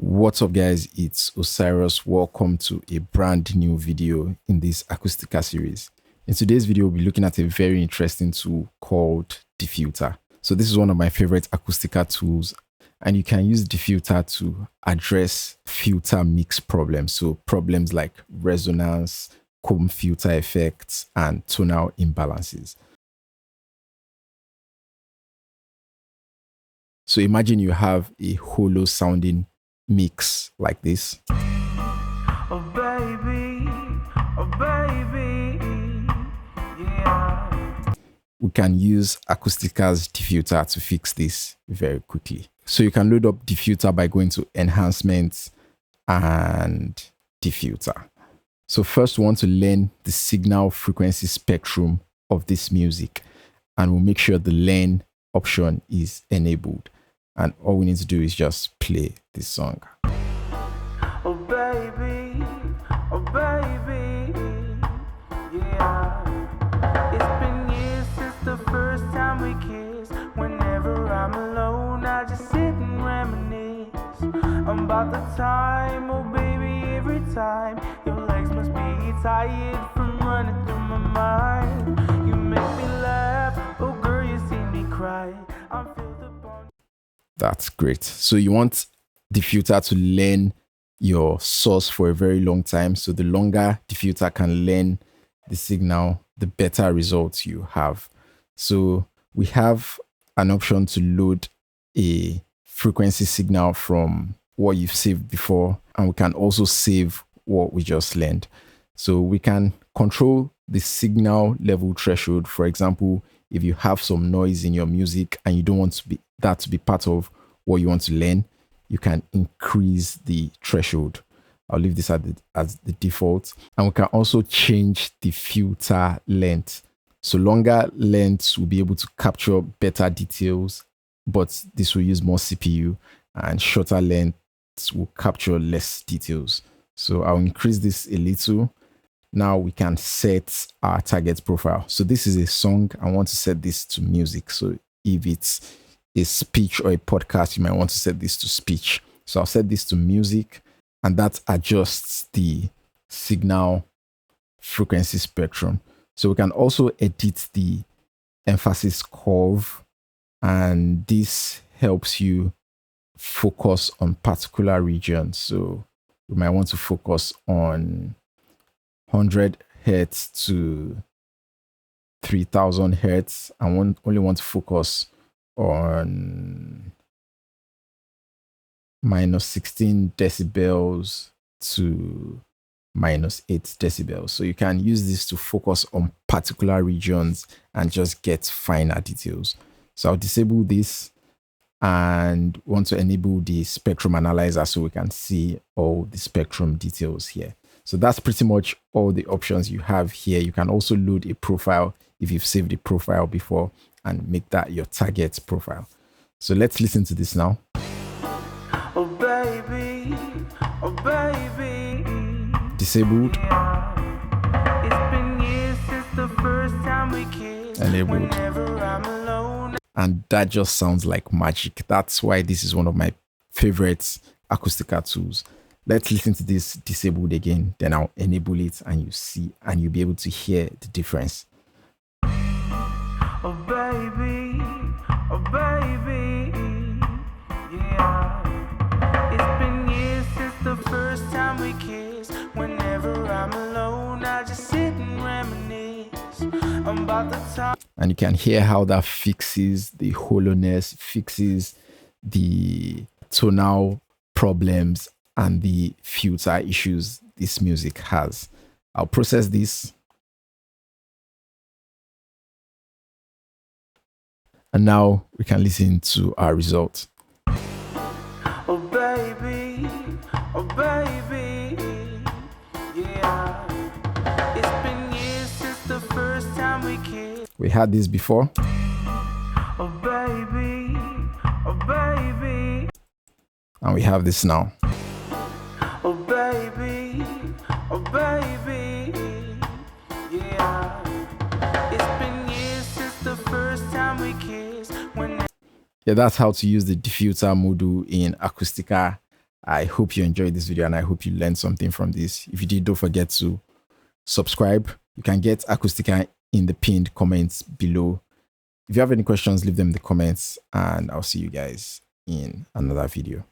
What's up, guys? It's Osirus. Welcome to a brand new video in this Acoustica series. In today's video, we'll be looking at a very interesting tool called DeFilter. So this is one of my favorite Acoustica tools, and you can use DeFilter to address filter mix problems. So problems like resonance, comb filter effects, and tonal imbalances. So imagine you have a hollow sounding mix like this. Oh baby, yeah. We can use Acoustica's DeFilter to fix this very quickly. So you can load up DeFilter by going to Enhancements and DeFilter. So first we want to learn the signal frequency spectrum of this music, and we'll make sure the learn option is enabled. And all we need to do is just play this song. Oh baby, yeah. It's been years since the first time we kissed. Whenever I'm alone, I just sit and reminisce about the time, oh baby, every time. Your legs must be tired from running through my mind. You make me laugh, oh girl, you see me cry. I'm filled upon. That's great. So you want DeFilter to learn your source for a very long time. So the longer DeFilter can learn the signal, the better results you have. So we have an option to load a frequency signal from what you've saved before, and we can also save what we just learned. So we can control the signal level threshold. For example, if you have some noise in your music and you don't want that to be part of what you want to learn, you can increase the threshold. I'll leave this as the default. And we can also change the filter length. So longer lengths will be able to capture better details, but this will use more CPU, and shorter lengths will capture less details. So I'll increase this a little. Now we can set our target profile. So this is a song. I want to set this to music. So if it's a speech or a podcast, you might want to set this to speech. So I'll set this to music, and that adjusts the signal frequency spectrum. So we can also edit the emphasis curve, and this helps you focus on particular regions. So we might want to focus on 100 hertz to 3000 hertz. I only want to focus on minus 16 decibels to minus 8 decibels. So you can use this to focus on particular regions and just get finer details. So I'll disable this and want to enable the spectrum analyzer so we can see all the spectrum details here. So that's pretty much all the options you have here. You can also load a profile if you've saved a profile before and make that your target profile. So let's listen to this now. Oh baby, Disabled. yeah. It's been years since the first time we kissed. Enabled. Whenever I'm alone. And that just sounds like magic. That's why this is one of my favorite Acoustica tools. Let's listen to this disabled again, then I'll enable it, and you'll be able to hear the difference. Oh baby, yeah. It's been years since the first time we kissed. Whenever I'm alone, I just sit and reminisce about the time. And you can hear how that fixes the hollowness, fixes the tonal problems and the filter issues this music has. I'll process this. And now we can listen to our result. Oh baby, yeah. It's been years since the first time we kissed. We had this before. Oh baby, And we have this now. oh baby, yeah. It's been years since the first time we kissed. Yeah, that's how to use the DeFilter module in Acoustica I hope you enjoyed this video and I hope you learned something from this. If you did, don't forget to subscribe. You can get Acoustica in the pinned comments below. If you have any questions, leave them in the comments and I'll see you guys in another video.